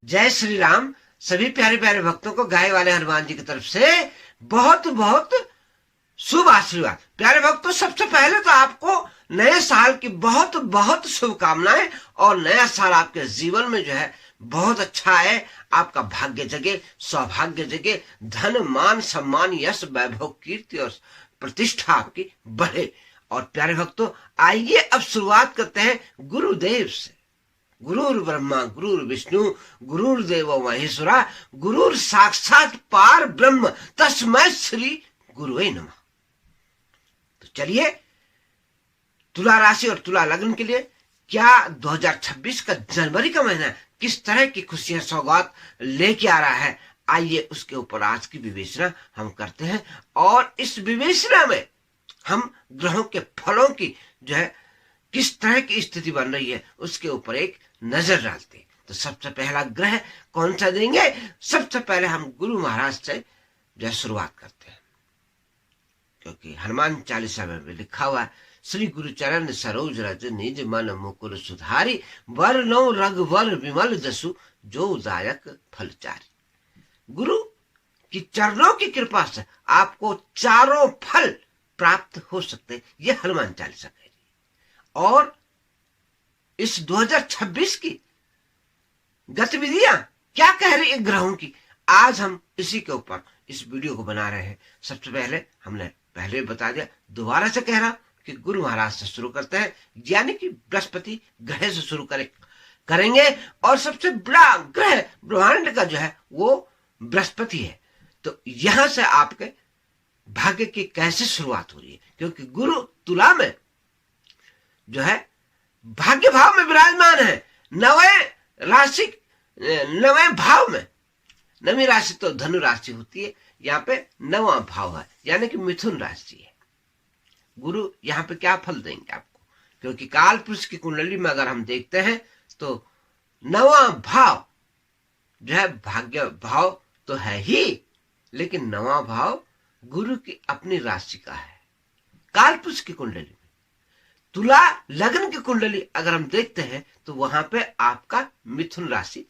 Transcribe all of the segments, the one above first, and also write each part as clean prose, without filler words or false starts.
जय श्री राम। सभी प्यारे प्यारे भक्तों को गाय वाले हनुमान जी की तरफ से बहुत बहुत शुभ आशीर्वाद। प्यारे भक्तों, सबसे पहले तो आपको नए साल की बहुत बहुत शुभकामनाएं, और नया साल आपके जीवन में जो है बहुत अच्छा है। आपका भाग्य जगे, सौभाग्य जगे, धन मान सम्मान यश वैभव कीर्ति और प्रतिष्ठा आपकी बढ़े। और प्यारे भक्तों, आइए अब शुरुआत करते हैं गुरुदेव से। गुरुर् ब्रह्मा गुरुर् विष्णु गुरुर्देव महेश्वरा गुरुर् साक्षात पार ब्रह्म तस्मै श्री गुरुवे नमः। तो चलिए, तुला राशि और तुला लग्न के लिए क्या 2026 का जनवरी का महीना किस तरह की खुशियां सौगात लेके आ रहा है, आइए उसके ऊपर आज की विवेचना हम करते हैं। और इस विवेचना में हम ग्रहों के फलों की जो है किस तरह की स्थिति बन रही है उसके ऊपर एक नजर डालते हैं। तो सबसे पहला ग्रह कौन सा देंगे? सबसे पहले हम गुरु महाराज से जो है शुरुआत करते हैं, क्योंकि हनुमान चालीसा में भी लिखा हुआ है, श्री गुरु चरण सरोज रज निज मन मुकुर सुधारी वरनौ रघुवर विमल जसु जो दायक फलचारी। गुरु की चरणों की कृपा से आपको चारों फल प्राप्त हो सकते, यह हनुमान चालीसा कह रही है। और इस 2026 की गतिविधियां क्या कह रही है ग्रहों की, आज हम इसी के ऊपर इस वीडियो को बना रहे हैं। सबसे पहले हमने पहले बता दिया, दोबारा से कह रहा कि गुरु महाराज से शुरू करते हैं, यानी कि बृहस्पति ग्रह से शुरू करेंगे। और सबसे बड़ा ग्रह ब्रह्मांड का जो है वो बृहस्पति है। तो यहां से आपके भाग्य की कैसे शुरुआत हो रही है, क्योंकि गुरु तुला में जो है भाग्य भाव में विराजमान है, नवे भाव में। नवी राशि तो धनु राशि होती है, यहाँ पे नवा भाव है, यानी कि मिथुन राशि है। गुरु यहाँ पे क्या फल देंगे आपको, क्योंकि काल पुरुष की कुंडली में अगर हम देखते हैं तो नवा भाव जो है भाग्य भाव तो है ही, लेकिन नवा भाव गुरु की अपनी राशि का है काल पुरुष की कुंडली में। तुला लग्न की कुंडली अगर हम देखते हैं तो वहां पे आपका मिथुन राशि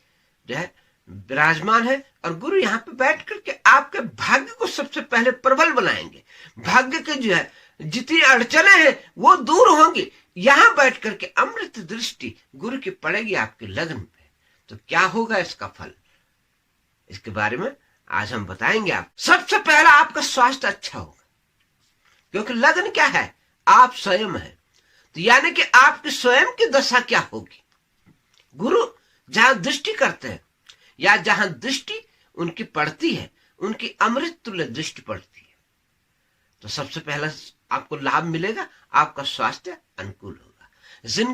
जो है विराजमान है, और गुरु यहाँ पे बैठ करके आपके भाग्य को सबसे पहले प्रबल बनाएंगे। भाग्य के जो है जितनी अड़चने हैं वो दूर होंगी। यहां बैठ करके अमृत दृष्टि गुरु की पड़ेगी आपके लग्न पे। तो क्या होगा इसका फल, इसके बारे में आज हम बताएंगे। आप सबसे पहला आपका स्वास्थ्य अच्छा होगा, क्योंकि लग्न क्या है, आप स्वयं है। तो यानी कि आपकी स्वयं की दशा क्या होगी। गुरु जहां दृष्टि करते हैं या जहां दृष्टि उनकी पड़ती है, उनकी अमृत तुल्य दृष्टि पड़ती है, तो सबसे पहला आपको लाभ मिलेगा, आपका स्वास्थ्य अनुकूल होगा। जिन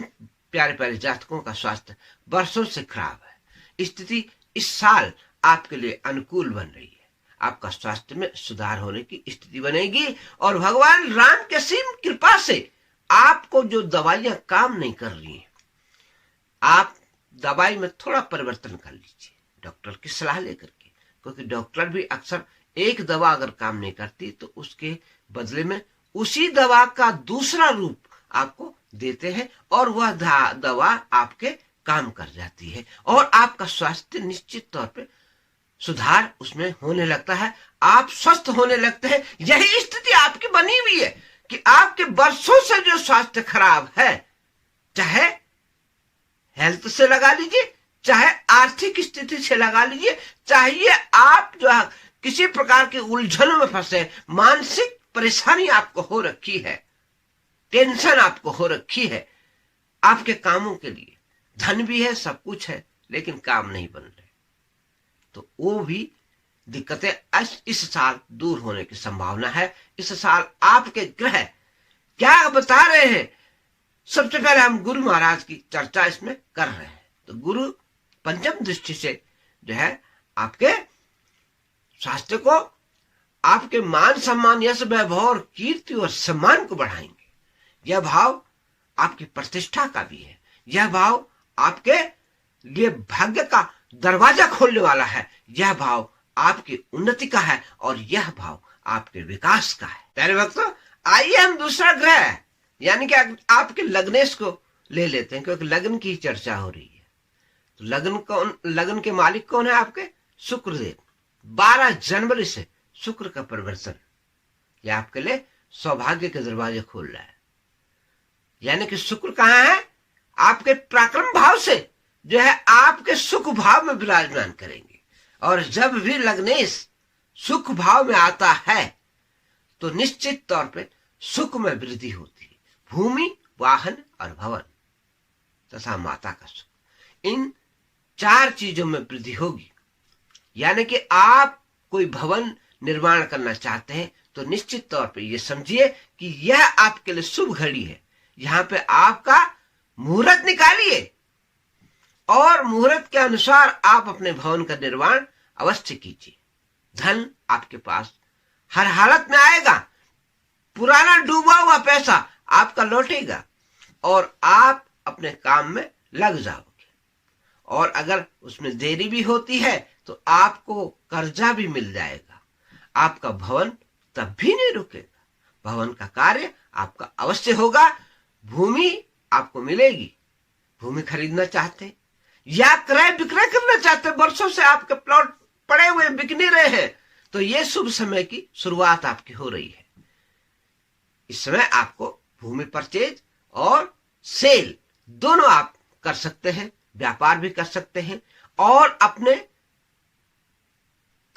प्यारे प्यारे जातकों का स्वास्थ्य वर्षों से खराब है, स्थिति इस साल आपके लिए अनुकूल बन रही है। आपका स्वास्थ्य में सुधार होने की स्थिति बनेगी, और भगवान राम के असीम कृपा से आपको जो दवाइयां काम नहीं कर रही हैं, आप दवाई में थोड़ा परिवर्तन कर लीजिए, डॉक्टर की सलाह लेकर के। क्योंकि डॉक्टर भी अक्सर एक दवा अगर काम नहीं करती तो उसके बदले में उसी दवा का दूसरा रूप आपको देते हैं, और वह दवा आपके काम कर जाती है, और आपका स्वास्थ्य निश्चित तौर पे सुधार उसमें होने लगता है, आप स्वस्थ होने लगते हैं। यही स्थिति आपकी बनी हुई है कि आपके वर्षों से जो स्वास्थ्य खराब है, चाहे हेल्थ से लगा लीजिए, चाहे आर्थिक स्थिति से लगा लीजिए, चाहिए आप जो है किसी प्रकार की उलझनों में फंसे, मानसिक परेशानी आपको हो रखी है, टेंशन आपको हो रखी है, आपके कामों के लिए धन भी है, सब कुछ है, लेकिन काम नहीं बन रहे, तो वो भी दिक्कतें इस साल दूर होने की संभावना है। इस साल आपके ग्रह क्या बता रहे हैं, सबसे पहले हम गुरु महाराज की चर्चा इसमें कर रहे हैं। तो गुरु पंचम दृष्टि से जो है आपके स्वास्थ्य को, आपके मान सम्मान यश वैभव और कीर्ति और सम्मान को बढ़ाएंगे। यह भाव आपकी प्रतिष्ठा का भी है, यह भाव आपके लिए भाग्य का दरवाजा खोलने वाला है, यह भाव आपकी उन्नति का है, और यह भाव आपके विकास का है। प्यारे भक्तों, आइए हम दूसरा ग्रह यानी कि आपके लग्नेश को ले लेते हैं, क्योंकि लग्न की चर्चा हो रही है। तो लगन के मालिक कौन है? आपके शुक्रदेव। 12 जनवरी से शुक्र का परिवर्तन ये आपके लिए सौभाग्य के दरवाजे खोल रहा है। यानी कि शुक्र कहां है? आपके पराक्रम भाव से जो है आपके सुख भाव में विराजमान करेंगे। और जब भी लग्नेश सुख भाव में आता है तो निश्चित तौर पे सुख में वृद्धि होती है। भूमि, वाहन और भवन तथा माता का सुख, इन 4 चीजों में वृद्धि होगी। यानी कि आप कोई भवन निर्माण करना चाहते हैं तो निश्चित तौर पे ये समझिए कि यह आपके लिए शुभ घड़ी है। यहां पे आपका मुहूर्त निकालिए और मुहूर्त के अनुसार आप अपने भवन का निर्माण अवश्य कीजिए। धन आपके पास हर हालत में आएगा। पुराना डूबा हुआ पैसा आपका लौटेगा और आप अपने काम में लग जाओगे। और अगर उसमें देरी भी होती है तो आपको कर्जा भी मिल जाएगा। आपका भवन तब भी नहीं रुकेगा। भवन का कार्य आपका अवश्य होगा। भूमि आपको मिलेगी। भूमि खरीदना चाहते या क्रय विक्रय करना चाहते, वर्षों से आपके प्लॉट पड़े हुए बिक नहीं रहे हैं, तो ये शुभ समय की शुरुआत आपकी हो रही है। इस समय आपको भूमि परचेज और सेल दोनों आप कर सकते हैं। व्यापार भी कर सकते हैं और अपने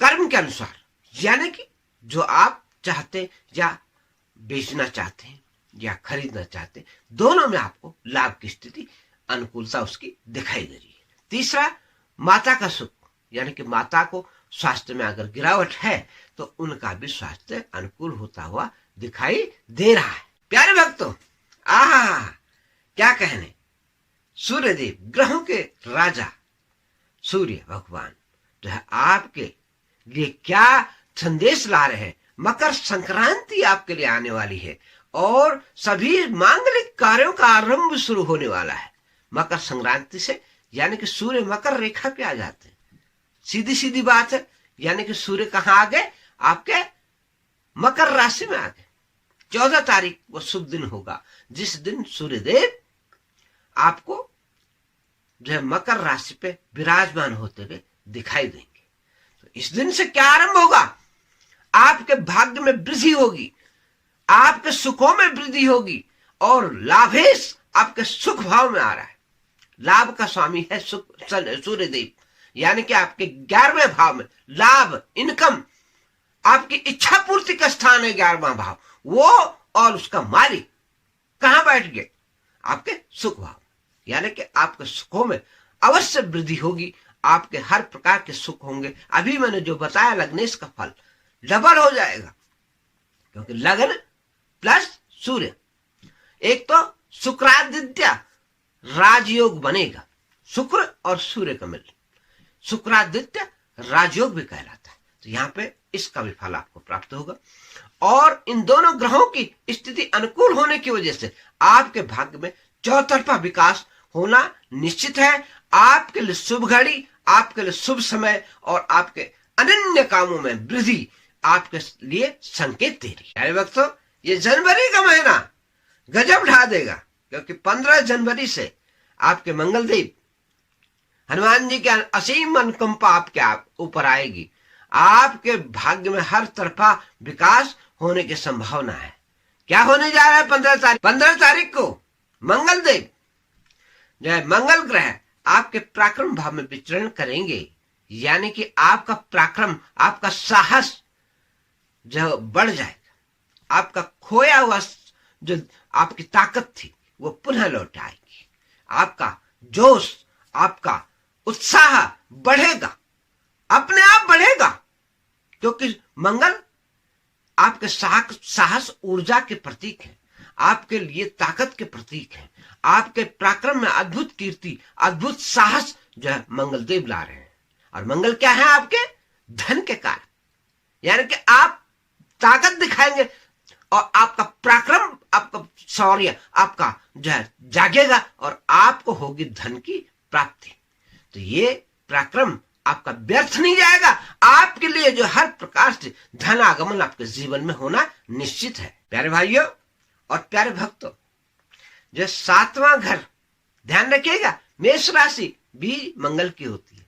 कर्म के अनुसार, यानी कि जो आप चाहते या बेचना चाहते हैं या खरीदना चाहते हैं, दोनों में आपको लाभ की स्थिति, अनुकूलता उसकी दिखाई दे रही है। तीसरा, माता का सुख, यानी कि माता को स्वास्थ्य में अगर गिरावट है तो उनका भी स्वास्थ्य अनुकूल होता हुआ दिखाई दे रहा है। प्यारे भक्तों, आहा क्या कहने, सूर्यदेव, ग्रहों के राजा सूर्य भगवान जो है आपके लिए क्या संदेश ला रहे हैं। मकर संक्रांति आपके लिए आने वाली है और सभी मांगलिक कार्यों का आरंभ शुरू होने वाला है मकर संक्रांति से। यानी कि सूर्य मकर रेखा पे आ जाते हैं। सीधी सीधी बात है। यानी कि सूर्य कहां आ गए? आपके मकर राशि में आ गए। 14 तारीख वो शुभ दिन होगा जिस दिन सूर्यदेव आपको जो है मकर राशि पे विराजमान होते हुए दिखाई देंगे। तो इस दिन से क्या आरंभ होगा? आपके भाग्य में वृद्धि होगी, आपके सुखों में वृद्धि होगी और लाभेश आपके सुख भाव में आ रहा है। लाभ का स्वामी है सूर्यदेव, यानी कि आपके 11वें भाव में लाभ, इनकम, आपकी इच्छा पूर्ति का स्थान है 11वां भाव। वो और उसका मालिक कहां बैठ गए? आपके सुख भाव। यानी कि आपके सुखों में अवश्य वृद्धि होगी। आपके हर प्रकार के सुख होंगे। अभी मैंने जो बताया लग्नेश का फल डबल हो जाएगा, क्योंकि लगन प्लस सूर्य, एक तो शुक्रादित्य राजयोग बनेगा। शुक्र और सूर्य का मिल शुक्रादित्य राजयोग भी कहलाता है। तो यहां पे इसका भी फल आपको प्राप्त होगा। और इन दोनों ग्रहों की स्थिति अनुकूल होने की वजह से आपके भाग्य में चौतरफा विकास होना निश्चित है। आपके लिए शुभ घड़ी, आपके लिए शुभ समय और आपके अनन्य कामों में वृद्धि आपके लिए संकेत दे रही है। वक्तों, ये जनवरी का महीना गजब ढा देगा, क्योंकि 15 जनवरी से आपके मंगलदेव हनुमान जी की असीम अनुकंपा आपके ऊपर आएगी। आपके भाग्य में हर तरफा विकास होने की संभावना है। क्या होने जा रहा है? 15 तारीख को मंगलदेव जो है मंगल ग्रह आपके पराक्रम भाव में विचरण करेंगे। यानी कि आपका पराक्रम, आपका साहस जो बढ़ जाएगा। आपका खोया हुआ जो आपकी ताकत थी वो पुनः लौट आएगी। आपका जोश, आपका उत्साह बढ़ेगा, अपने आप बढ़ेगा, क्योंकि मंगल आपके साहस ऊर्जा के प्रतीक है, आपके लिए ताकत के प्रतीक है। आपके पराक्रम में अद्भुत कीर्ति, अद्भुत साहस जो है मंगलदेव ला रहे हैं। और मंगल क्या है? आपके धन के कारक, यानी कि आप ताकत दिखाएंगे और आपका पराक्रम, आपका शौर्य, आपका जो है जागेगा और आपको होगी धन की प्राप्ति। तो ये पराक्रम आपका व्यर्थ नहीं जाएगा। आपके लिए जो हर प्रकार से धन आगमन आपके जीवन में होना निश्चित है। प्यारे भाइयों और प्यारे भक्तों, जो 7वां घर ध्यान रखिएगा, मेष राशि भी मंगल की होती है,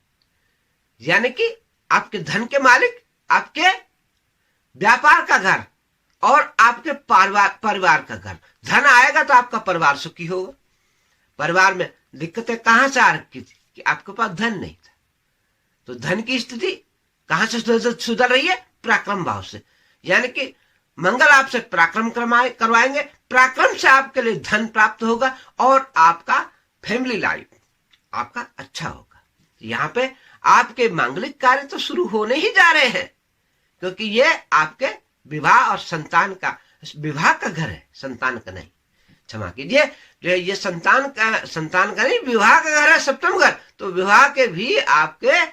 यानी कि आपके धन के मालिक, आपके व्यापार का घर और आपके परिवार का घर। धन आएगा तो आपका परिवार सुखी होगा। परिवार में दिक्कतें कहां से आ रखी थी कि आपके पास धन नहीं था, तो धन की स्थिति कहां से सुधर रही है? पराक्रम भाव से। यानी कि मंगल आपसे पराक्रम करवाएंगे, पराक्रम से आपके लिए धन प्राप्त होगा और आपका फैमिली लाइफ आपका अच्छा होगा। यहाँ पे आपके मांगलिक कार्य तो शुरू होने ही जा रहे हैं, क्योंकि ये आपके विवाह और संतान का, विवाह का घर है, संतान का नहीं, क्षमा कीजिए, जो ये संतान का नहीं, विवाह का घर है, सप्तम घर। तो विवाह के भी आपके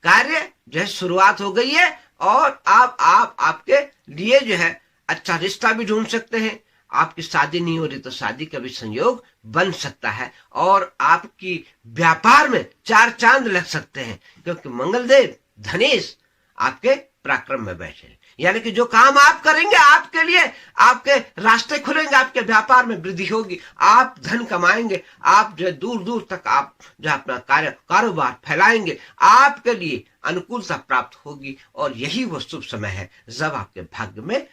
कार्य जो है शुरुआत हो गई है और आप आपके लिए जो है अच्छा रिश्ता भी ढूंढ सकते हैं। आपकी शादी नहीं हो रही तो शादी का भी संयोग बन सकता है और आपकी व्यापार में चार चांद लग सकते हैं, क्योंकि मंगलदेव धनेश आपके पराक्रम में बैठे हैं। यानी कि जो काम आप करेंगे आपके लिए आपके रास्ते खुलेंगे, आपके व्यापार में वृद्धि होगी, आप धन कमाएंगे, आप जो दूर दूर तक आप जो अपना कारोबार फैलाएंगे, आपके लिए अनुकूलता प्राप्त होगी। और यही वो शुभ समय है जब आपके भाग्य में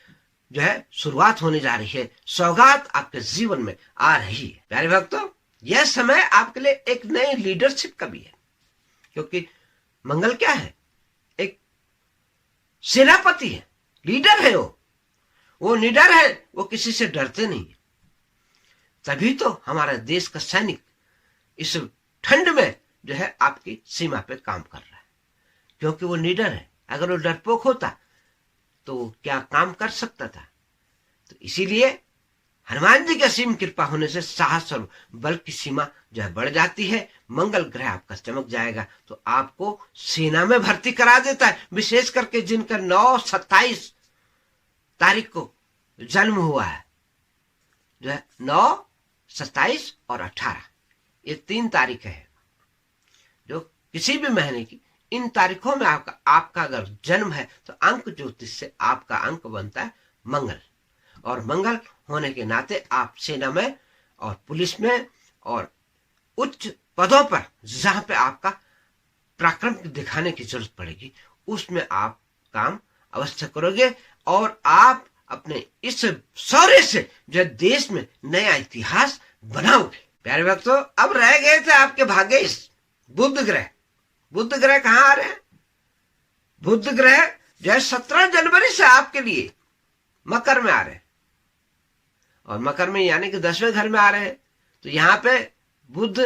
जो है शुरुआत होने जा रही है, सौगात आपके जीवन में आ रही है। प्यारे भक्तों, यह समय आपके लिए एक नई लीडरशिप का भी है, क्योंकि मंगल क्या है? एक सेनापति है, लीडर है। वो निडर है, वो किसी से डरते नहीं। तभी तो हमारा देश का सैनिक इस ठंड में जो है आपकी सीमा पे काम कर रहा है, क्योंकि वो निडर है। अगर वो डरपोक होता तो क्या काम कर सकता था? तो इसीलिए हनुमान जी की असीम कृपा होने से साहस और बल की सीमा जो है बढ़ जाती है। मंगल ग्रह आपका चमक जाएगा तो आपको सेना में भर्ती करा देता है। विशेष करके जिनका 9-27 तारीख को जन्म हुआ है, जो है 9, 27 और 18, ये 3 तारीखें हैं जो किसी भी महीने की, इन तारीखों में आपका अगर जन्म है तो अंक ज्योतिष से आपका अंक बनता है मंगल। और मंगल होने के नाते आप सेना में और पुलिस में और उच्च पदों पर जहां पे आपका पराक्रम दिखाने की जरूरत पड़ेगी, उसमें आप काम अवश्य करोगे और आप अपने इस शौर्य से जो देश में नया इतिहास बनाओगे। प्यारे भक्तों, अब रह गए थे आपके भाग्य इस बुध ग्रह। बुध ग्रह कहां आ रहे हैं? बुध ग्रह जो है 17 जनवरी से आपके लिए मकर में आ रहे हैं, और मकर में यानी कि 10वें घर में आ रहे हैं। तो यहाँ पे बुध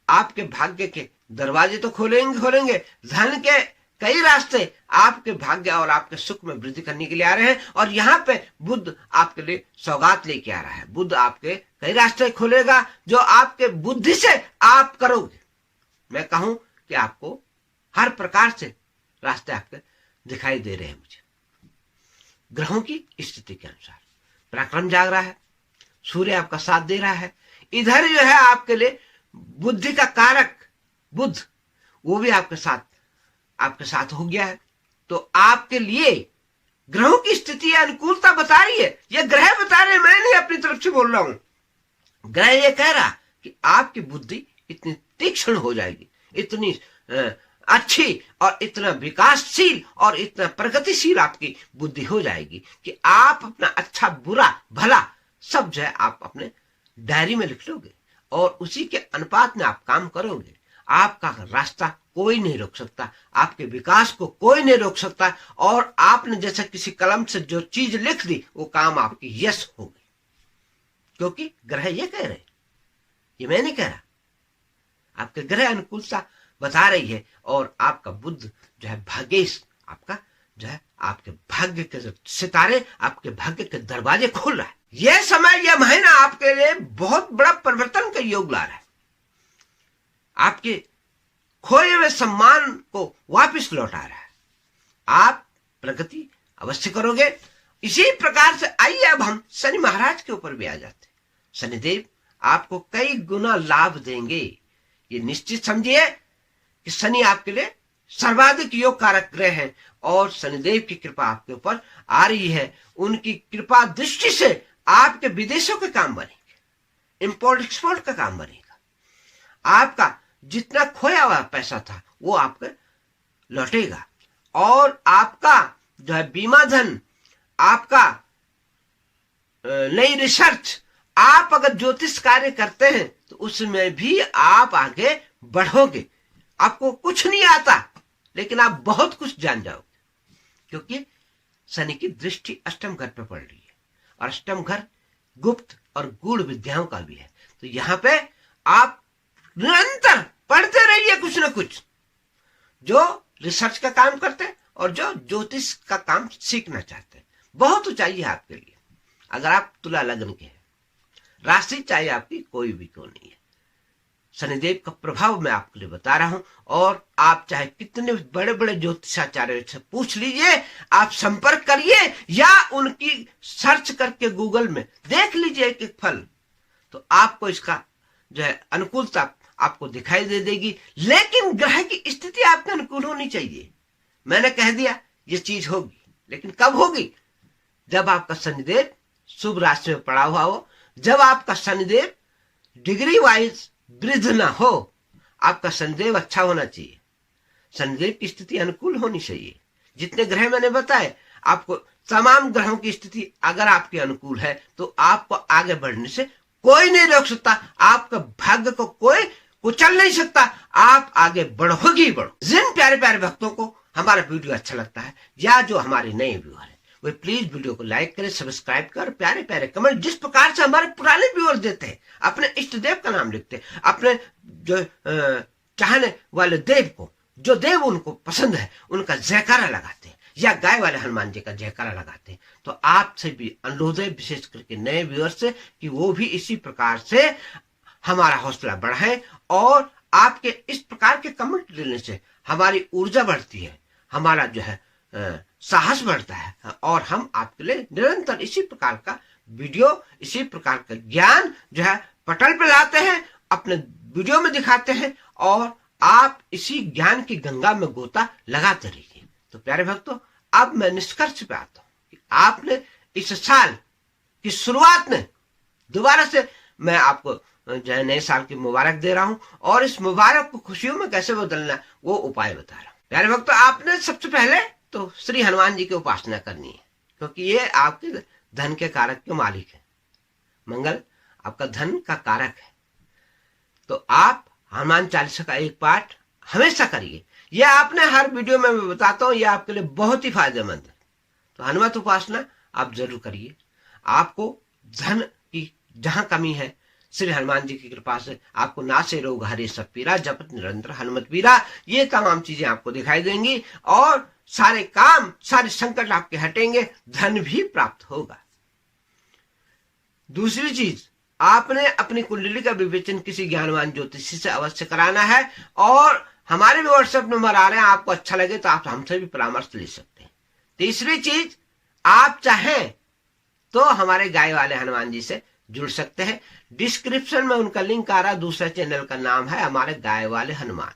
आपके भाग्य के दरवाजे तो खोलेंगे। धन के कई रास्ते आपके भाग्य और आपके सुख में वृद्धि करने के लिए आ रहे हैं, और यहाँ पे बुध आपके लिए सौगात लेके आ रहा है। बुध आपके कई रास्ते खोलेगा जो आपके बुद्धि से आप करोगे। मैं कहूं कि आपको हर प्रकार से रास्ते आपके दिखाई दे रहे हैं मुझे, ग्रहों की स्थिति के अनुसार। पराक्रम जाग रहा है, सूर्य आपका साथ दे रहा है। इधर जो है आपके लिए बुद्धि का कारक बुध, वो भी आपके साथ हो गया है। तो आपके लिए ग्रहों की स्थिति अनुकूलता बता रही है। ये ग्रह बता रहे हैं, मैं नहीं अपनी तरफ से बोल रहा हूं। ग्रह ये कह रहा कि आपकी बुद्धि इतनी तीक्ष्ण हो जाएगी, इतनी अच्छी और इतना विकासशील और इतना प्रगतिशील आपकी बुद्धि हो जाएगी कि आप अपना अच्छा बुरा भला सब जो है आप अपने डायरी में लिख लोगे और उसी के अनुपात में आप काम करोगे। आपका रास्ता कोई नहीं रोक सकता, आपके विकास को कोई नहीं रोक सकता, और आपने जैसे किसी कलम से जो चीज लिख दी वो काम आपकी यश हो गई, क्योंकि ग्रह ये कह रहे, ये मैं नहीं कह रहा, आपके ग्रह अनुकूलता बता रही है। और आपका बुध जो है भाग्येश आपका जो है आपके भाग्य के सितारे आपके भाग्य के दरवाजे खोल रहा है। यह समय, यह महीना आपके लिए बहुत बड़ा परिवर्तन का योग ला रहा है। आपके खोए हुए सम्मान को वापस लौटा रहा है। आप प्रगति अवश्य करोगे। इसी प्रकार से आइए अब हम शनि महाराज के ऊपर भी आ जाते हैं। शनिदेव आपको कई गुना लाभ देंगे, ये निश्चित समझिए कि शनि आपके लिए सर्वाधिक योग कारक ग्रह है और शनिदेव की कृपा आपके ऊपर आ रही है। उनकी कृपा दृष्टि से आपके विदेशों के काम बनेंगे, इंपोर्ट एक्सपोर्ट का काम बनेगा। आपका जितना खोया हुआ पैसा था वो आपके लौटेगा। और आपका जो है बीमा धन, आपका नई रिसर्च, आप अगर ज्योतिष कार्य करते हैं तो उसमें भी आप आगे बढ़ोगे। आपको कुछ नहीं आता लेकिन आप बहुत कुछ जान जाओगे, क्योंकि शनि की दृष्टि अष्टम घर पे पड़ रही है और अष्टम घर गुप्त और गूढ़ विद्याओं का भी है। तो यहां पे आप निरंतर पढ़ते रहिए कुछ ना कुछ, जो रिसर्च का काम करते हैं और जो ज्योतिष का काम सीखना चाहते हैं। बहुत ऊंचाई है आपके लिए अगर आप तुला लग्न के हैं। राशि चाहे आपकी कोई भी क्यों नहीं है, शनिदेव का प्रभाव मैं आपके लिए बता रहा हूं। और आप चाहे कितने बड़े बड़े ज्योतिषाचार्य से पूछ लीजिए, आप संपर्क करिए या उनकी सर्च करके गूगल में देख लीजिए एक एक फल, तो आपको इसका जो है अनुकूलता आपको दिखाई दे देगी। लेकिन ग्रह की स्थिति आपके अनुकूल होनी चाहिए। मैंने कह दिया ये चीज होगी, लेकिन कब होगी? जब आपका शनिदेव शुभ राशि में पड़ा हुआ हो, जब आपका शनिदेव डिग्री वाइज वृद्ध ना हो, आपका शनिदेव अच्छा होना चाहिए, शनिदेव की स्थिति अनुकूल होनी चाहिए। जितने ग्रह मैंने बताए आपको, तमाम ग्रहों की स्थिति अगर आपके अनुकूल है तो आपको आगे बढ़ने से कोई नहीं रोक सकता, आपका भाग्य को कोई कुचल नहीं सकता, आप आगे बढ़ोगे ही बढ़ो। जिन प्यारे प्यारे भक्तों को हमारा वीडियो अच्छा लगता है या जो हमारे नए व्यूअर है, वे प्लीज वीडियो को लाइक करें, सब्सक्राइब कर, प्यारे प्यारे कमेंट जिस प्रकार से हमारे पुराने व्यूअर देते हैं, अपने इष्ट देव का नाम लिखते हैं, अपने जो चाहने वाले देव को, जो देव उनको पसंद है उनका जयकारा लगाते हैं या गाय वाले हनुमान जी का जयकारा लगाते हैं। तो आपसे भी अनुरोध है, विशेष करके नए व्यूअर से, कि वो भी इसी प्रकार से हमारा हौसला बढ़ाएं। और आपके इस प्रकार के कमेंट देने से हमारी ऊर्जा बढ़ती है, हमारा जो है साहस बढ़ता है और हम आपके लिए निरंतर इसी प्रकार का वीडियो, इसी प्रकार का ज्ञान जो है पटल पे लाते हैं, अपने वीडियो में दिखाते हैं और आप इसी ज्ञान की गंगा में गोता लगाते रहिए। तो प्यारे भक्तों, अब मैं निष्कर्ष पे आता हूं कि आपने इस साल की शुरुआत में दोबारा से मैं आपको जो है नए साल की मुबारक दे रहा हूं और इस मुबारक को खुशियों में कैसे बदलना वो उपाय बता रहा हूं। प्यारे भक्तों, आपने सबसे पहले तो श्री हनुमान जी की उपासना करनी है, क्योंकि ये आपके धन के कारक के मालिक है। मंगल आपका धन का कारक है। तो आप हनुमान चालीसा का एक पाठ हमेशा करिए। यह आपने हर वीडियो में मैं बताता हूं, यह आपके लिए बहुत ही फायदेमंद है। तो हनुमत उपासना आप जरूर करिए। आपको धन की जहां कमी है, श्री हनुमान जी की कृपा से आपको ना से रोग हरे सब पीरा, जपत निरंतर हनुमत पीरा, ये तमाम चीजें आपको दिखाई देंगी और सारे काम, सारे संकट आपके हटेंगे, धन भी प्राप्त होगा। दूसरी चीज, आपने अपनी कुंडली का विवेचन किसी ज्ञानवान ज्योतिषी से अवश्य कराना है और हमारे भी व्हाट्सएप नंबर आ रहे हैं, आपको अच्छा लगे तो आप हमसे भी परामर्श ले सकते हैं। तीसरी चीज, आप चाहें तो हमारे गाय वाले हनुमान जी से जुड़ सकते हैं। डिस्क्रिप्शन में उनका लिंक आ रहा है। दूसरे चैनल का नाम है हमारे गाय वाले हनुमान।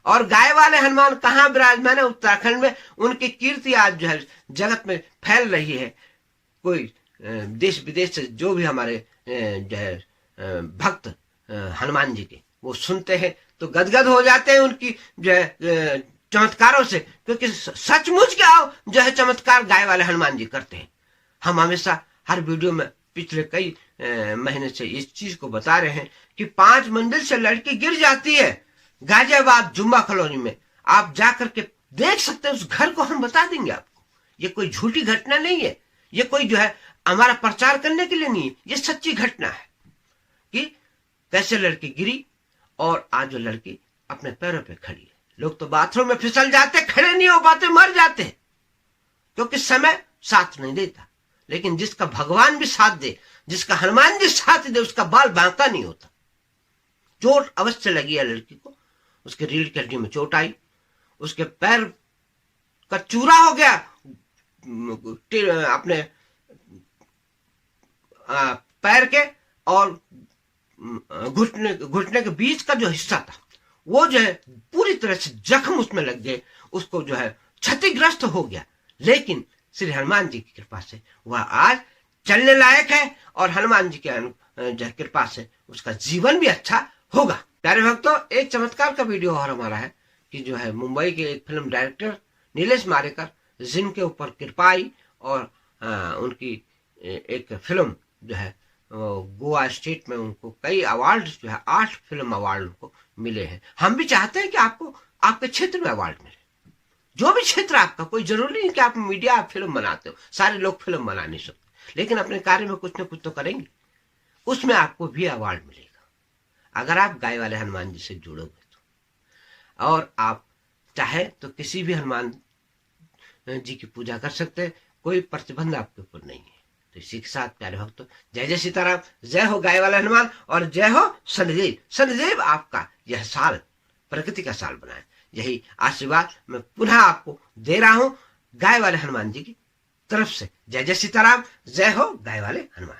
और गाय वाले हनुमान कहाँ विराजमान है? उत्तराखंड में। उनकी कीर्ति आज जो है जगत में फैल रही है। कोई देश विदेश से जो भी हमारे जो है भक्त हनुमान जी के वो सुनते हैं तो गदगद हो जाते हैं उनकी जो है चमत्कारों से, क्योंकि सचमुच क्या जो है चमत्कार गाय वाले हनुमान जी करते हैं। हम हमेशा हर वीडियो में पिछले कई महीने से इस चीज को बता रहे हैं कि 5 मंजिल से लड़की गिर जाती है गाजियाबाद जुम्मा कॉलोनी में। आप जाकर के देख सकते हैं, उस घर को हम बता देंगे आपको। ये कोई झूठी घटना नहीं है, ये कोई जो है हमारा प्रचार करने के लिए नहीं है, ये सच्ची घटना है कि कैसे लड़की गिरी और आज वो लड़की अपने पैरों पे खड़ी है। लोग तो बाथरूम में फिसल जाते, खड़े नहीं हो पाते, मर जाते हैं, क्योंकि समय साथ नहीं देता। लेकिन जिसका भगवान भी साथ दे, जिसका हनुमान जी साथ दे, उसका बाल बांका नहीं होता। चोट अवश्य लगी है लड़की को, उसके रीढ़ की हड्डी में चोट आई, उसके पैर का चूरा हो गया, अपने पैर के और घुटने के बीच का जो हिस्सा था वो जो है पूरी तरह से जख्म उसमें लग गए, उसको जो है क्षतिग्रस्त हो गया। लेकिन श्री हनुमान जी की कृपा से वह आज चलने लायक है और हनुमान जी के कृपा से उसका जीवन भी अच्छा होगा। प्यारे भक्तों, एक चमत्कार का वीडियो और हमारा है कि जो है मुंबई के एक फिल्म डायरेक्टर नीलेश मारेकर, जिनके ऊपर कृपा आई और उनकी एक फिल्म जो है गोवा स्टेट में उनको कई अवार्ड जो है 8 फिल्म अवार्ड उनको मिले हैं। हम भी चाहते हैं कि आपको आपके क्षेत्र में अवार्ड मिले, जो भी क्षेत्र आपका, कोई जरूरी नहीं कि आप मीडिया आप फिल्म बनाते हो, सारे लोग फिल्म बना नहीं सकते, लेकिन अपने कार्य में कुछ ना कुछ तो करेंगे, उसमें आपको भी अवार्ड मिलेगा अगर आप गाय वाले हनुमान जी से जुड़ोगे तो। और आप चाहे तो किसी भी हनुमान जी की पूजा कर सकते हैं, कोई प्रतिबंध आपके ऊपर नहीं है। तो इसी के साथ प्यारे भक्तों, जय जय सीताराम, जय हो गाय वाला हनुमान और जय हो शनिदेव। शनिदेव आपका यह साल प्रकृति का साल बनाए, यही आशीर्वाद मैं पुनः आपको दे रहा हूं गाय वाले हनुमान जी की तरफ से। जय जय सीताराम, जय हो गाय वाले हनुमान।